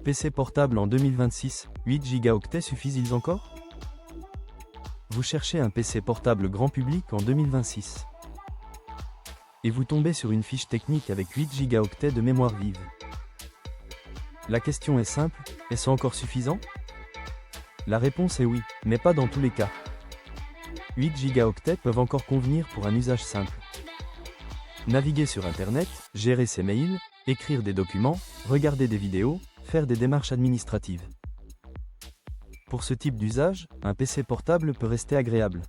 PC portable en 2026, 8 Go suffisent-ils encore? Vous cherchez un PC portable grand public en 2026. Et vous tombez sur une fiche technique avec 8 Go de mémoire vive. La question est simple, est-ce encore suffisant? La réponse est oui, mais pas dans tous les cas. 8 Go peuvent encore convenir pour un usage simple. Naviguer sur Internet, gérer ses mails, écrire des documents, regarder des vidéos, faire des démarches administratives. Pour ce type d'usage, un PC portable peut rester agréable.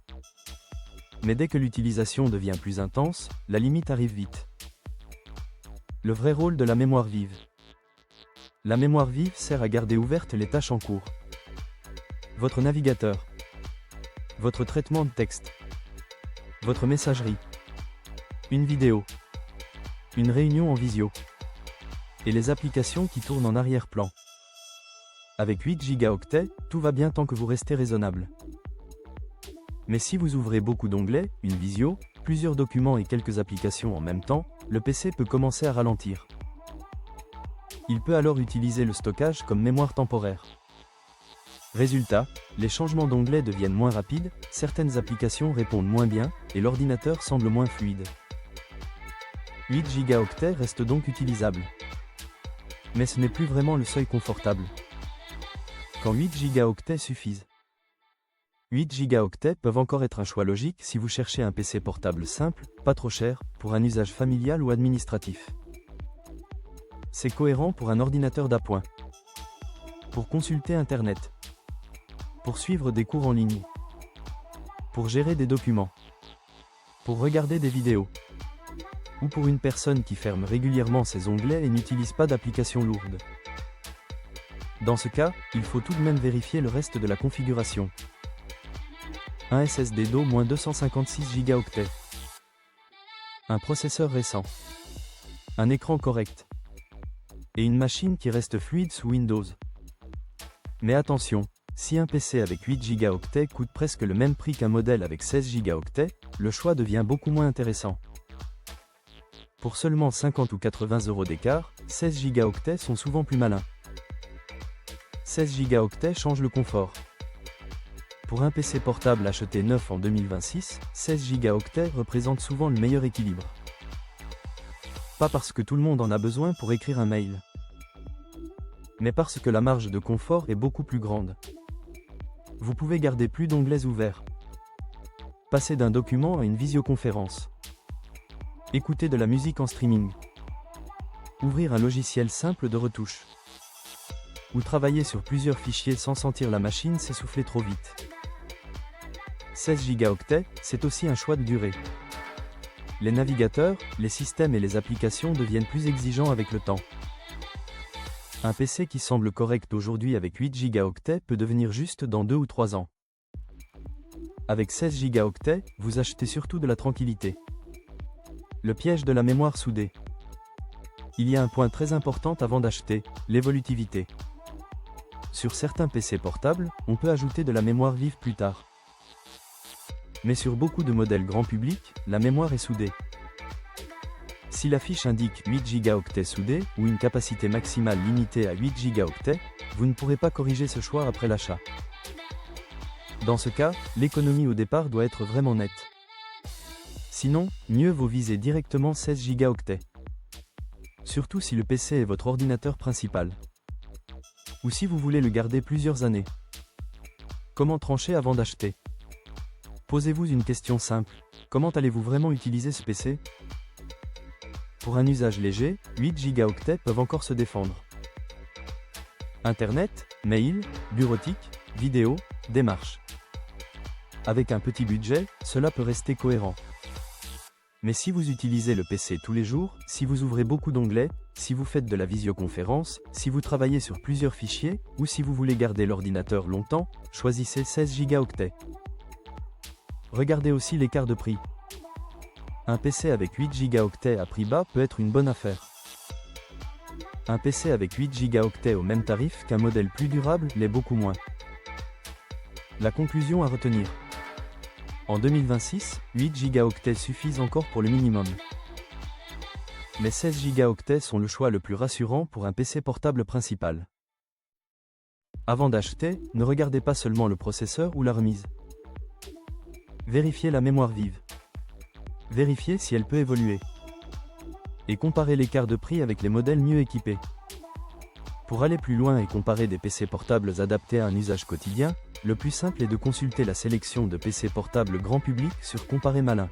Mais dès que l'utilisation devient plus intense, la limite arrive vite. Le vrai rôle de la mémoire vive. La mémoire vive sert à garder ouvertes les tâches en cours. Votre navigateur. Votre traitement de texte. Votre messagerie. Une vidéo. Une réunion en visio. Et les applications qui tournent en arrière-plan. Avec 8 Go, tout va bien tant que vous restez raisonnable. Mais si vous ouvrez beaucoup d'onglets, une visio, plusieurs documents et quelques applications en même temps, le PC peut commencer à ralentir. Il peut alors utiliser le stockage comme mémoire temporaire. Résultat, les changements d'onglets deviennent moins rapides, certaines applications répondent moins bien, et l'ordinateur semble moins fluide. 8 Go reste donc utilisable. Mais ce n'est plus vraiment le seuil confortable. Quand 8 Go suffisent. 8 Go peuvent encore être un choix logique si vous cherchez un PC portable simple, pas trop cher, pour un usage familial ou administratif. C'est cohérent pour un ordinateur d'appoint. Pour consulter Internet. Pour suivre des cours en ligne. Pour gérer des documents. Pour regarder des vidéos. Ou pour une personne qui ferme régulièrement ses onglets et n'utilise pas d'application lourde. Dans ce cas, il faut tout de même vérifier le reste de la configuration. Un SSD d'au-256 Go. Un processeur récent. Un écran correct. Et une machine qui reste fluide sous Windows. Mais attention, si un PC avec 8 Go coûte presque le même prix qu'un modèle avec 16 Go, le choix devient beaucoup moins intéressant. Pour seulement 50 ou 80 € d'écart, 16 Go sont souvent plus malins. 16 Go change le confort. Pour un PC portable acheté neuf en 2026, 16 Go représente souvent le meilleur équilibre. Pas parce que tout le monde en a besoin pour écrire un mail, mais parce que la marge de confort est beaucoup plus grande. Vous pouvez garder plus d'onglets ouverts, passer d'un document à une visioconférence, écouter de la musique en streaming, ouvrir un logiciel simple de retouche, ou travailler sur plusieurs fichiers sans sentir la machine s'essouffler trop vite. 16 Go, c'est aussi un choix de durée. Les navigateurs, les systèmes et les applications deviennent plus exigeants avec le temps. Un PC qui semble correct aujourd'hui avec 8 Go peut devenir juste dans 2 ou 3 ans. Avec 16 Go, vous achetez surtout de la tranquillité. Le piège de la mémoire soudée. Il y a un point très important avant d'acheter, l'évolutivité. Sur certains PC portables, on peut ajouter de la mémoire vive plus tard. Mais sur beaucoup de modèles grand public, la mémoire est soudée. Si la fiche indique 8 Go soudés ou une capacité maximale limitée à 8 Go, vous ne pourrez pas corriger ce choix après l'achat. Dans ce cas, l'économie au départ doit être vraiment nette. Sinon, mieux vaut viser directement 16 Go. Surtout si le PC est votre ordinateur principal. Ou si vous voulez le garder plusieurs années. Comment trancher avant d'acheter? Posez-vous une question simple. Comment allez-vous vraiment utiliser ce PC? Pour un usage léger, 8 Go peuvent encore se défendre. Internet, mail, bureautique, vidéo, démarches. Avec un petit budget, cela peut rester cohérent. Mais si vous utilisez le PC tous les jours, si vous ouvrez beaucoup d'onglets, si vous faites de la visioconférence, si vous travaillez sur plusieurs fichiers, ou si vous voulez garder l'ordinateur longtemps, choisissez 16 Go. Regardez aussi l'écart de prix. Un PC avec 8 Go à prix bas peut être une bonne affaire. Un PC avec 8 Go au même tarif qu'un modèle plus durable l'est beaucoup moins. La conclusion à retenir. En 2026, 8 Go suffisent encore pour le minimum. Mais 16 Go sont le choix le plus rassurant pour un PC portable principal. Avant d'acheter, ne regardez pas seulement le processeur ou la remise. Vérifiez la mémoire vive. Vérifiez si elle peut évoluer. Et comparez l'écart de prix avec les modèles mieux équipés. Pour aller plus loin et comparer des PC portables adaptés à un usage quotidien, le plus simple est de consulter la sélection de PC portables grand public sur Comparer Malin.